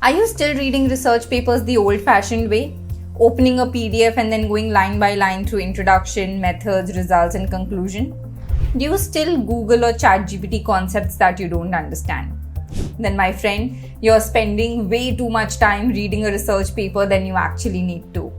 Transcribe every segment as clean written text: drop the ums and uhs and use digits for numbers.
Are you still reading research papers the old-fashioned way? Opening a PDF and then going line by line through introduction, methods, results, and conclusion? Do you still Google or ChatGPT concepts that you don't understand? Then, my friend, you're spending way too much time reading a research paper than you actually need to.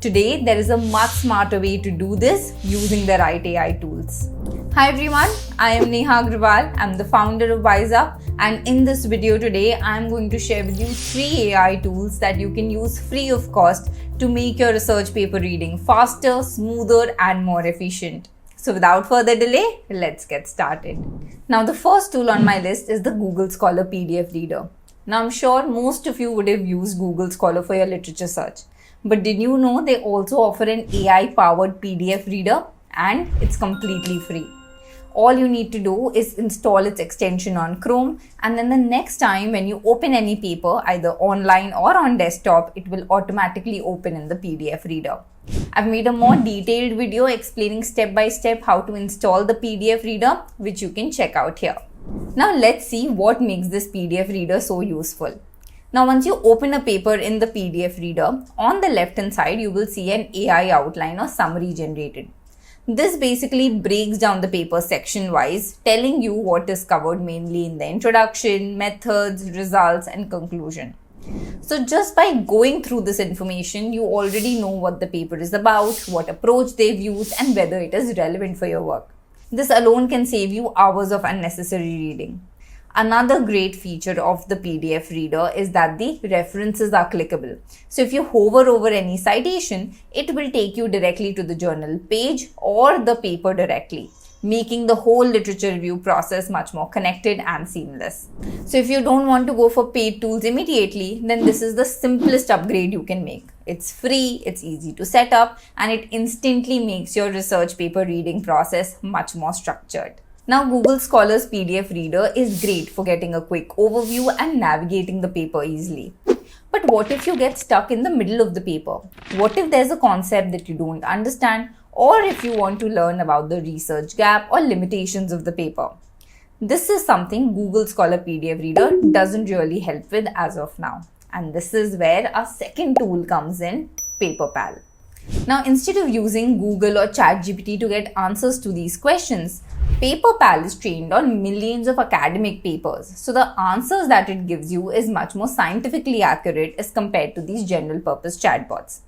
Today, there is a much smarter way to do this using the right AI tools. Hi everyone, I am Neha Agrawal. I'm the founder of WiseUp, and in this video today, I'm going to share with you 3 AI tools that you can use free of cost to make your research paper reading faster, smoother, and more efficient. So without further delay, let's get started. Now the first tool on my list is the Google Scholar PDF Reader. Now I'm sure most of you would have used Google Scholar for your literature search. But did you know they also offer an AI-powered PDF reader, and it's completely free. All you need to do is install its extension on Chrome, and then the next time when you open any paper, either online or on desktop, it will automatically open in the PDF reader. I've made a more detailed video explaining step by step how to install the PDF reader, which you can check out here. Now let's see what makes this PDF reader so useful. Now once you open a paper in the PDF reader, on the left hand side you will see an AI outline or summary generated. This basically breaks down the paper section wise, telling you what is covered mainly in the introduction, methods, results, and conclusion. So just by going through this information, you already know what the paper is about, what approach they've used, and whether it is relevant for your work. This alone can save you hours of unnecessary reading. Another great feature of the PDF reader is that the references are clickable. So if you hover over any citation, it will take you directly to the journal page or the paper directly, making the whole literature review process much more connected and seamless. So if you don't want to go for paid tools immediately, then this is the simplest upgrade you can make. It's free, it's easy to set up, and it instantly makes your research paper reading process much more structured. Now, Google Scholar's PDF reader is great for getting a quick overview and navigating the paper easily. But what if you get stuck in the middle of the paper? What if there's a concept that you don't understand, or if you want to learn about the research gap or limitations of the paper? This is something Google Scholar PDF reader doesn't really help with as of now. And this is where our second tool comes in, PaperPal. Now, instead of using Google or ChatGPT to get answers to these questions, PaperPal is trained on millions of academic papers, so the answers that it gives you is much more scientifically accurate as compared to these general purpose chatbots.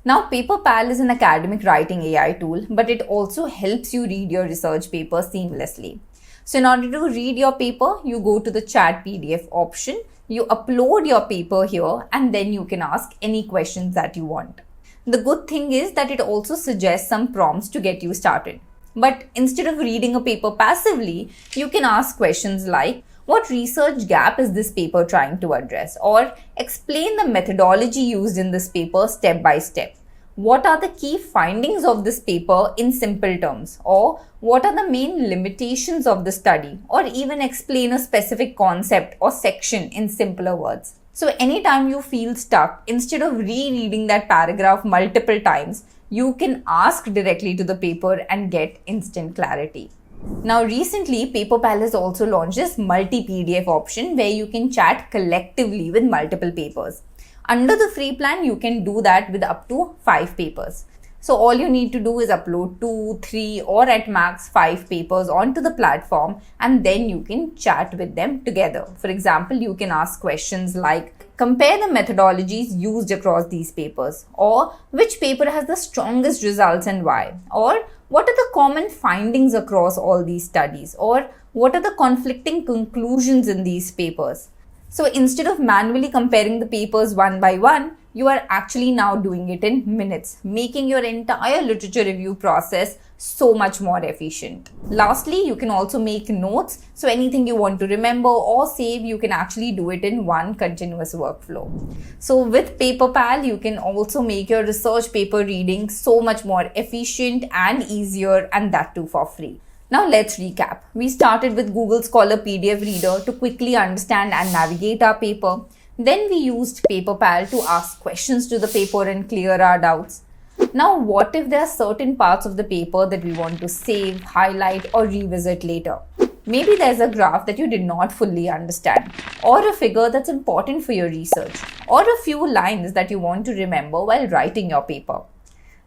Now, PaperPal is an academic writing AI tool, but it also helps you read your research paper seamlessly. So in order to read your paper, you go to the chat PDF option, you upload your paper here, and then you can ask any questions that you want. The good thing is that it also suggests some prompts to get you started. But instead of reading a paper passively, you can ask questions like, what research gap is this paper trying to address? Or explain the methodology used in this paper step by step. What are the key findings of this paper in simple terms? Or what are the main limitations of the study? Or even explain a specific concept or section in simpler words. So anytime you feel stuck, instead of rereading that paragraph multiple times, you can ask directly to the paper and get instant clarity. Now recently, PaperPal has also launched this multi-PDF option where you can chat collectively with multiple papers. Under the free plan, you can do that with up to 5 papers. So all you need to do is upload 2, 3 or at max 5 papers onto the platform, and then you can chat with them together. For example, you can ask questions like, compare the methodologies used across these papers, or which paper has the strongest results and why, or what are the common findings across all these studies, or what are the conflicting conclusions in these papers. So instead of manually comparing the papers one by one, you are actually now doing it in minutes, making your entire literature review process so much more efficient. Lastly, you can also make notes. So anything you want to remember or save, you can actually do it in one continuous workflow. So with PaperPal, you can also make your research paper reading so much more efficient and easier, and that too for free. Now let's recap. We started with Google Scholar PDF Reader to quickly understand and navigate our paper. Then we used PaperPal to ask questions to the paper and clear our doubts. Now, what if there are certain parts of the paper that we want to save, highlight, or revisit later? Maybe there's a graph that you did not fully understand, or a figure that's important for your research, or a few lines that you want to remember while writing your paper.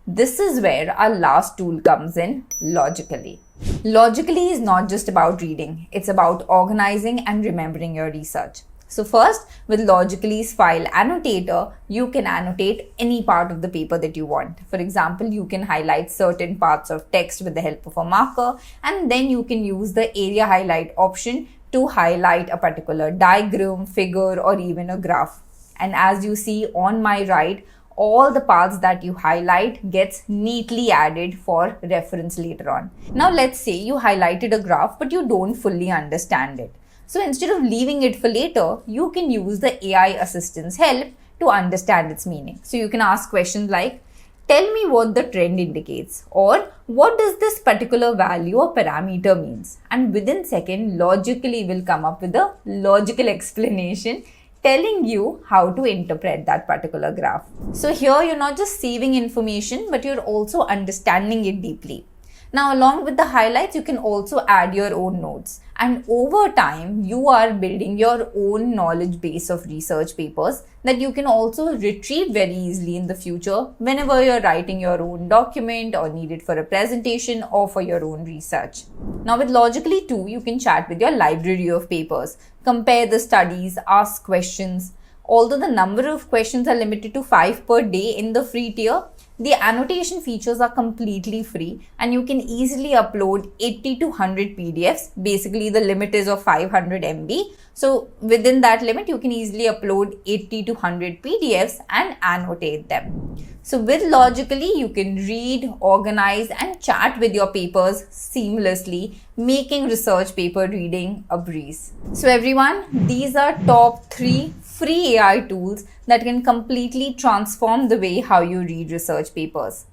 This is where our last tool comes in, Logically. Logically is not just about reading, it's about organizing and remembering your research. So first, with Logically's file annotator, you can annotate any part of the paper that you want. For example, you can highlight certain parts of text with the help of a marker, and then you can use the area highlight option to highlight a particular diagram, figure, or even a graph. And as you see on my right, all the parts that you highlight gets neatly added for reference later on. Now let's say you highlighted a graph but you don't fully understand it. So instead of leaving it for later, you can use the AI assistant's help to understand its meaning. So you can ask questions like, tell me what the trend indicates, or what does this particular value or parameter means? And within seconds, Logically will come up with a logical explanation telling you how to interpret that particular graph. So here you're not just saving information, but you're also understanding it deeply. Now, along with the highlights, you can also add your own notes. And over time, you are building your own knowledge base of research papers that you can also retrieve very easily in the future whenever you're writing your own document or need it for a presentation or for your own research. Now, with Logically too, you can chat with your library of papers, compare the studies, ask questions. Although the number of questions are limited to 5 per day in the free tier, the annotation features are completely free and you can easily upload 80 to 100 PDFs. Basically, the limit is of 500 MB. So within that limit, you can easily upload 80 to 100 PDFs and annotate them. So with Logically, you can read, organize and chat with your papers seamlessly, making research paper reading a breeze. So everyone, these are top 3 free AI tools that can completely transform the way how you read research papers.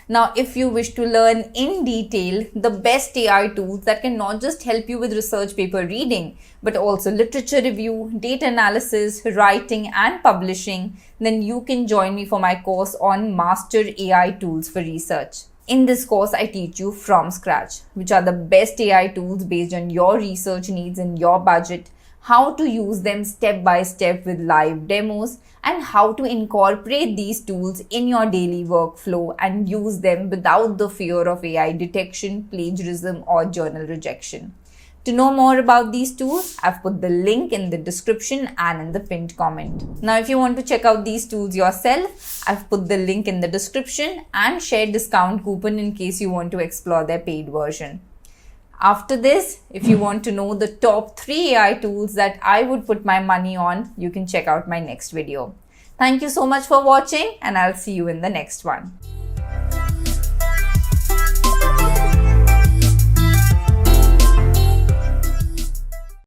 Now, if you wish to learn in detail the best AI tools that can not just help you with research paper reading, but also literature review, data analysis, writing and publishing, then you can join me for my course on Master AI Tools for Research. In this course, I teach you from scratch, which are the best AI tools based on your research needs and your budget, how to use them step by step with live demos, and how to incorporate these tools in your daily workflow and use them without the fear of AI detection, plagiarism, or journal rejection. To know more about these tools, I've put the link in the description and in the pinned comment. Now, if you want to check out these tools yourself, I've put the link in the description and shared discount coupon in case you want to explore their paid version. After this, if you want to know the top 3 AI tools that I would put my money on, you can check out my next video. Thank you so much for watching and I'll see you in the next one.